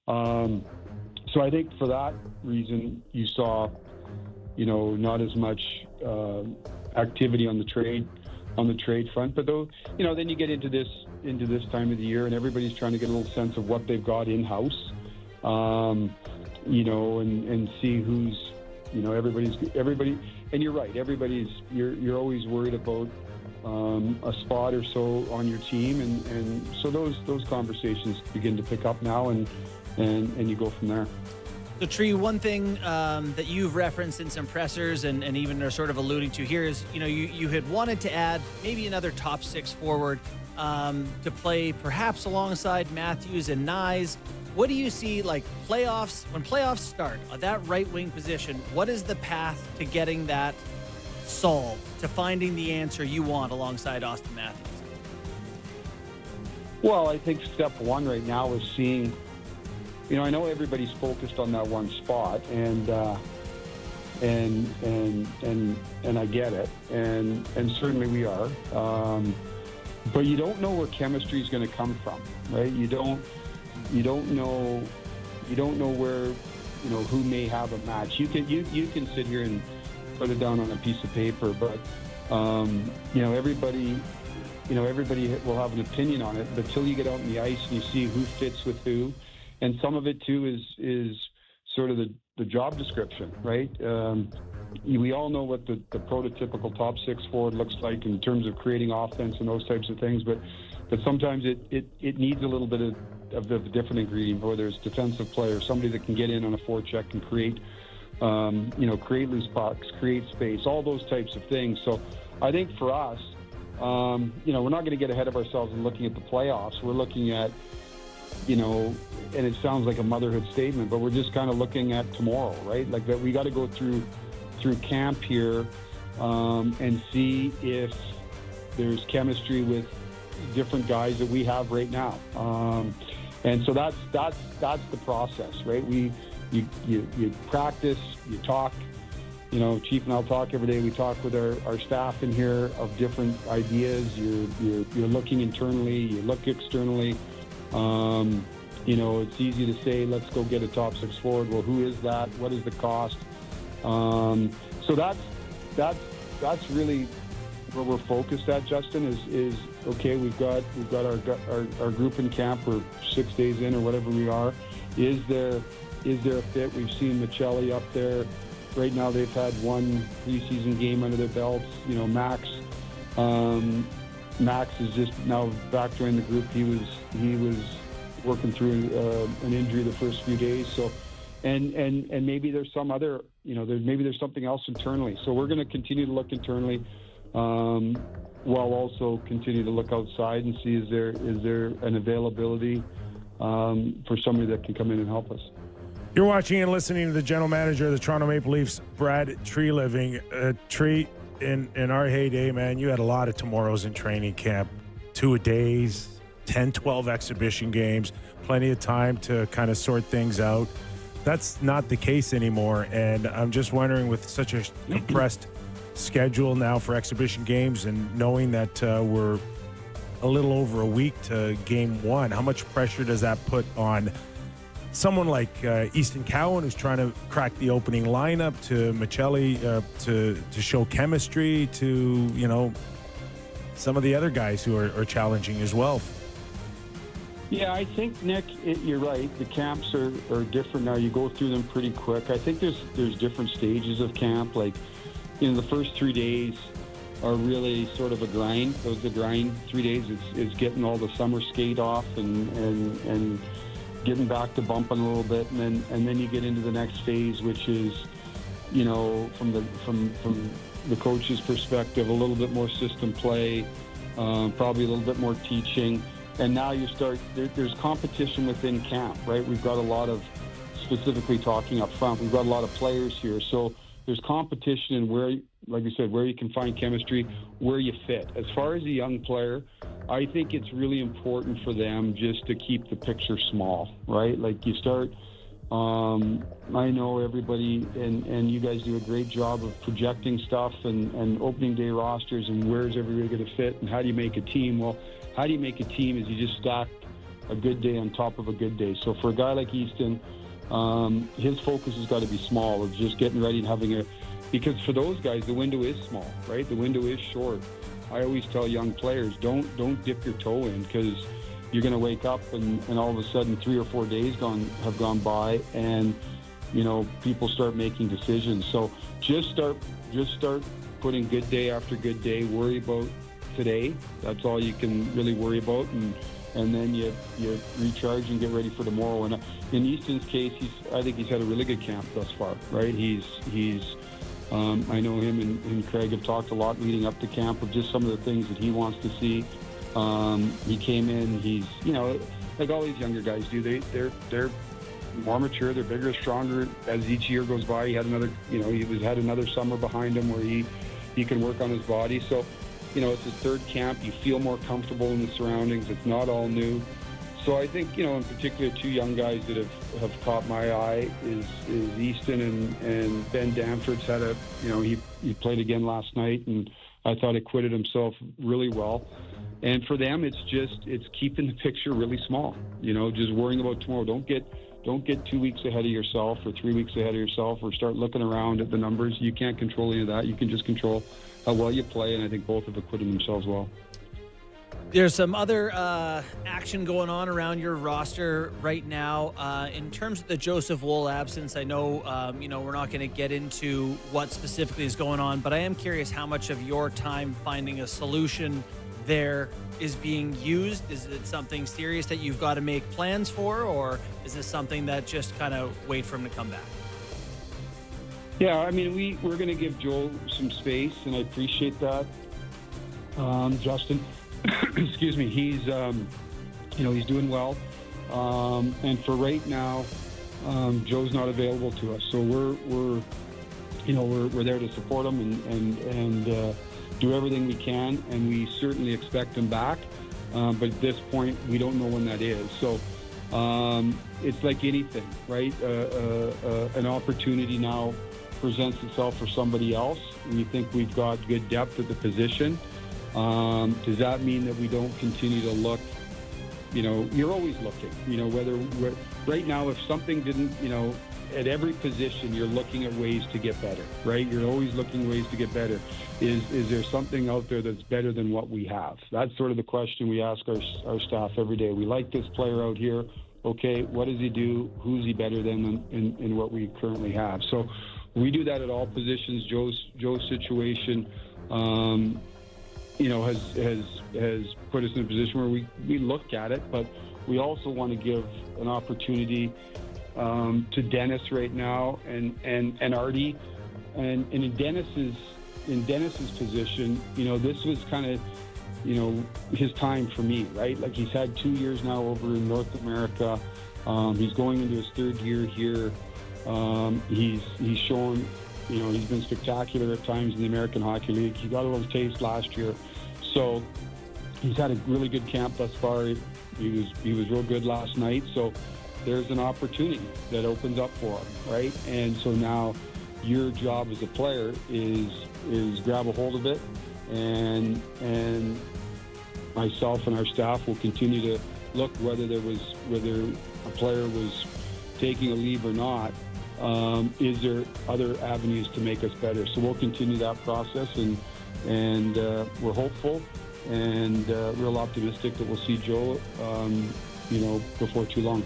So I think for that reason, you saw, not as much activity on the trade front. But though, then you get into this time of the year, and everybody's trying to get a little sense of what they've got in house, and see who's, everybody. And you're right, you're always worried about a spot or so on your team, and so those conversations begin to pick up now, and you go from there. So, Tree, one thing that you've referenced in some pressers and even are sort of alluding to here is, you had wanted to add maybe another top six forward to play perhaps alongside Matthews and Nyes. What do you see, like, when playoffs start, that right wing position, what is the path to getting that solved, to finding the answer you want alongside Austin Matthews? Well, I think step one right now is seeing, I know everybody's focused on that one spot, and I get it, and certainly we are, but you don't know where chemistry is going to come from, right? You don't know where, who may have a match. You can sit here and put it down on a piece of paper, but everybody will have an opinion on it. But until you get out on the ice and you see who fits with who, and some of it too is sort of the job description, right? We all know what the prototypical top six forward looks like in terms of creating offense and those types of things, but sometimes it needs a little bit of a different ingredient, whether it's defensive play or somebody that can get in on a forecheck and create loose pucks, create space, all those types of things. So I think for us, we're not going to get ahead of ourselves in looking at the playoffs. We're looking at, and it sounds like a motherhood statement, but we're just kind of looking at tomorrow, right? Like that we got to go through camp here and see if there's chemistry with different guys that we have right now. And so that's the process, right? You practice, you talk, Chief and I'll talk every day. We talk with our staff in here of different ideas. You're looking internally, you look externally. It's easy to say, let's go get a top six forward. Well, who is that? What is the cost? So that's really where we're focused at, Justin, is okay, we've got our group in camp, or 6 days in or whatever we are. Is there a fit? We've seen Michelli up there. Right now they've had one preseason game under their belts. Max is just now back joining the group. He was working through an injury the first few days. So, and maybe there's some other, maybe there's something else internally. So we're going to continue to look internally, while also continue to look outside and see is there an availability for somebody that can come in and help us. You're watching and listening to the general manager of the Toronto Maple Leafs, Brad Treliving. Tree, in our heyday, man, you had a lot of tomorrows in training camp, 2-a-days, 10, 12 exhibition games, plenty of time to kind of sort things out. That's not the case anymore, and I'm just wondering, with such a compressed schedule now for exhibition games and knowing that we're a little over a week to game one, how much pressure does that put on someone like Easton Cowan, who's trying to crack the opening lineup, to Michelli to show chemistry, to some of the other guys who are challenging as well? Yeah, I think, Nick, you're right. The camps are different now. You go through them pretty quick. I think there's different stages of camp. Like, the first 3 days are really sort of a grind. So the grind 3 days is getting all the summer skate off and getting back to bumping a little bit, and then you get into the next phase, which is, from the coach's perspective, a little bit more system play, probably a little bit more teaching. And now you start, there's competition within camp, right? We've got a lot of, specifically talking up front, we've got a lot of players here. So there's competition in where, like you said, where you can find chemistry, where you fit. As far as a young player, I think it's really important for them just to keep the picture small, right? Like you start, I know everybody, and you guys do a great job of projecting stuff and opening day rosters and where's everybody going to fit and how do you make a team? Well, how do you make a team is you just stack a good day on top of a good day. So for a guy like Easton, his focus has got to be small, of just getting ready and having because for those guys, the window is small, right? The window is short. I always tell young players, don't dip your toe in, because you're going to wake up and all of a sudden 3 or 4 days have gone by, and people start making decisions. So just start putting good day after good day. Worry about today. That's all you can really worry about, and then you recharge and get ready for tomorrow. And in Easton's case, I think he's had a really good camp thus far, right? I know him and Craig have talked a lot leading up to camp of just some of the things that he wants to see. He came in, he's, like all these younger guys do, they're more mature, they're bigger, stronger as each year goes by. He had another, had another summer behind him where he can work on his body. So, it's his third camp. You feel more comfortable in the surroundings. It's not all new. So I think, in particular, two young guys that have caught my eye is Easton and Ben Danforth's had he played again last night, and I thought acquitted himself really well. And for them, it's keeping the picture really small. Just worrying about tomorrow. Don't get 2 weeks ahead of yourself or 3 weeks ahead of yourself, or start looking around at the numbers. You can't control any of that. You can just control how well you play, and I think both have acquitted themselves well. There's some other action going on around your roster right now. In terms of the Joseph Woll absence, I know, we're not going to get into what specifically is going on, but I am curious how much of your time finding a solution there is being used. Is it something serious that you've got to make plans for, or is this something that just kind of wait for him to come back? Yeah, I mean, we're going to give Joe some space, and I appreciate that. Justin, excuse me, he's doing well. And for right now, Joe's not available to us. So we're there to support him and do everything we can, and we certainly expect him back. But at this point, we don't know when that is. So it's like anything, right? An opportunity now presents itself for somebody else. We think we've got good depth at the position. Does that mean that we don't continue to look? You're always looking. Right now, if something didn't, at every position, you're looking at ways to get better, right? You're always looking ways to get better. Is there something out there that's better than what we have? That's sort of the question we ask our staff every day. We like this player out here. Okay, what does he do? Who's he better than in what we currently have? So we do that at all positions. Joe's situation, has put us in a position where we look at it, but we also want to give an opportunity to Dennis right now and Artie, and in Dennis's position, this was kind of his time for me, right? Like, he's had 2 years now over in North America. He's going into his third year here. He's shown, he's been spectacular at times in the American Hockey League. He got a little taste last year. So he's had a really good camp thus far. He was real good last night. So there's an opportunity that opens up for him, right? And so now your job as a player is grab a hold of it, and myself and our staff will continue to look whether a player was taking a leave or not. Is there other avenues to make us better? So we'll continue that process, and we're hopeful and real optimistic that we'll see Joe, before too long.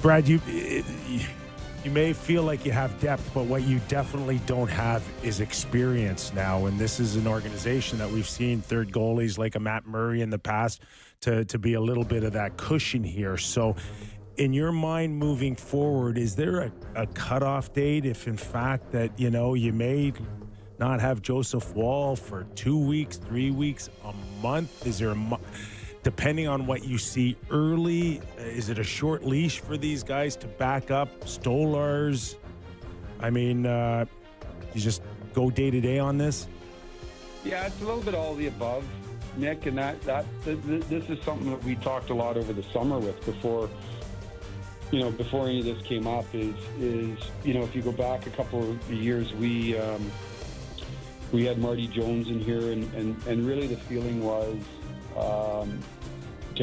Brad, you may feel like you have depth, but what you definitely don't have is experience now. And this is an organization that we've seen third goalies like a Matt Murray in the past to be a little bit of that cushion here. So in your mind moving forward, is there a cutoff date if in fact that, you may not have Joseph Woll for 2 weeks, 3 weeks, a month? Is there depending on what you see early, is it a short leash for these guys to back up Stolars? I mean, you just go day to day on this? Yeah, it's a little bit all of the above, Nick, and this is something that we talked a lot over the summer with before any of this came up is if you go back a couple of years, we had Marty Jones in here, and really the feeling was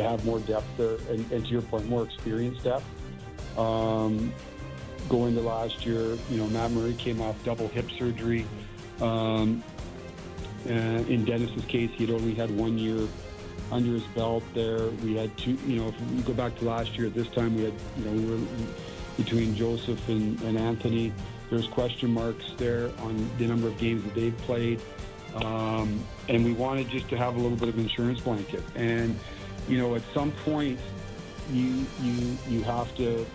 have more depth there, and to your point, more experience depth. Going to last year, Matt Murray came off double hip surgery. In Dennis's case, he'd only had 1 year under his belt there. We had two, if we go back to last year at this time, we had, we were between Joseph and Anthony. There's question marks there on the number of games that they've played. And we wanted just to have a little bit of insurance blanket. And, at some point, you have to,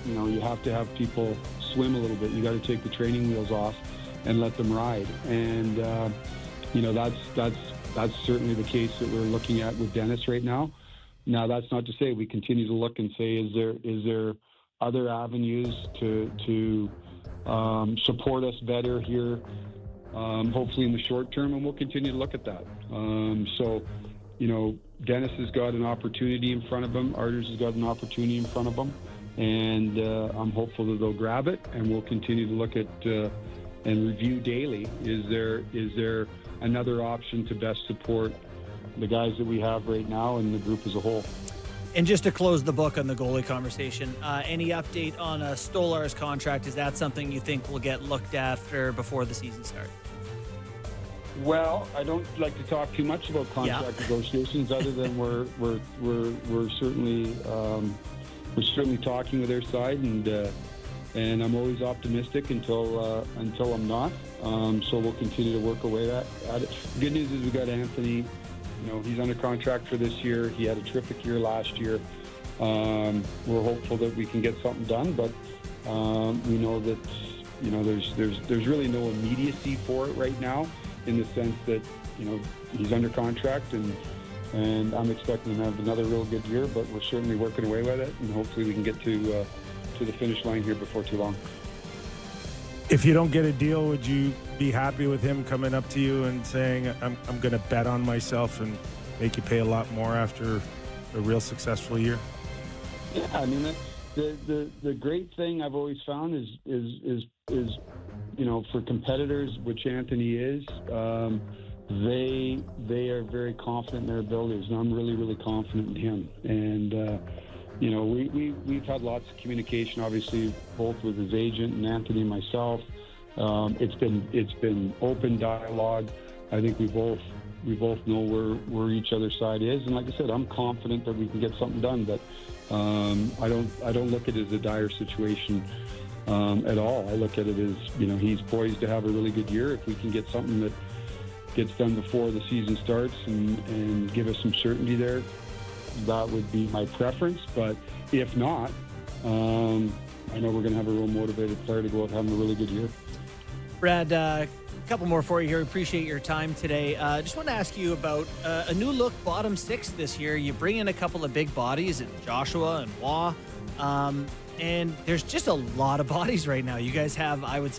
you have to have people swim a little bit. You got to take the training wheels off and let them ride. And, that's certainly the case that we're looking at with Dennis right now. Now, that's not to say we continue to look and say, is there other avenues to support us better here, hopefully in the short term, and we'll continue to look at that. Dennis has got an opportunity in front of him. Arturs has got an opportunity in front of him, and I'm hopeful that they'll grab it, and we'll continue to look at and review daily. Is there another option to best support the guys that we have right now and the group as a whole? And just to close the book on the goalie conversation, any update on Stolar's contract? Is that something you think will get looked after before the season starts? Well, I don't like to talk too much about contract negotiations, other than we're certainly talking with their side, and I'm always optimistic until I'm not. So we'll continue to work away at it. The good news is we got Anthony. He's under contract for this year. He had a terrific year last year. We're hopeful that we can get something done, but we know that there's really no immediacy for it right now, in the sense that he's under contract, and I'm expecting him to have another real good year. But we're certainly working away with it, and hopefully we can get to the finish line here before too long. If you don't get a deal, would you be happy with him coming up to you and saying, I'm going to bet on myself and make you pay a lot more after a real successful year? Yeah, I mean, the great thing I've always found is for competitors, which Anthony is, they are very confident in their abilities, and I'm really, really confident in him. And we've had lots of communication, obviously, both with his agent and Anthony and myself. It's been open dialogue. I think we both know where each other's side is, and like I said, I'm confident that we can get something done. But I don't look at it as a dire situation at all. I look at it as he's poised to have a really good year. If we can get something that gets done before the season starts and give us some certainty there, that would be my preference. But if not, I know we're going to have a real motivated player to go out having a really good year. Brad, a couple more for you here. Appreciate your time today. Just want to ask you about a new look bottom six this year. You bring in a couple of big bodies in Joshua and Waugh, and there's just a lot of bodies right now. You guys have, I would say,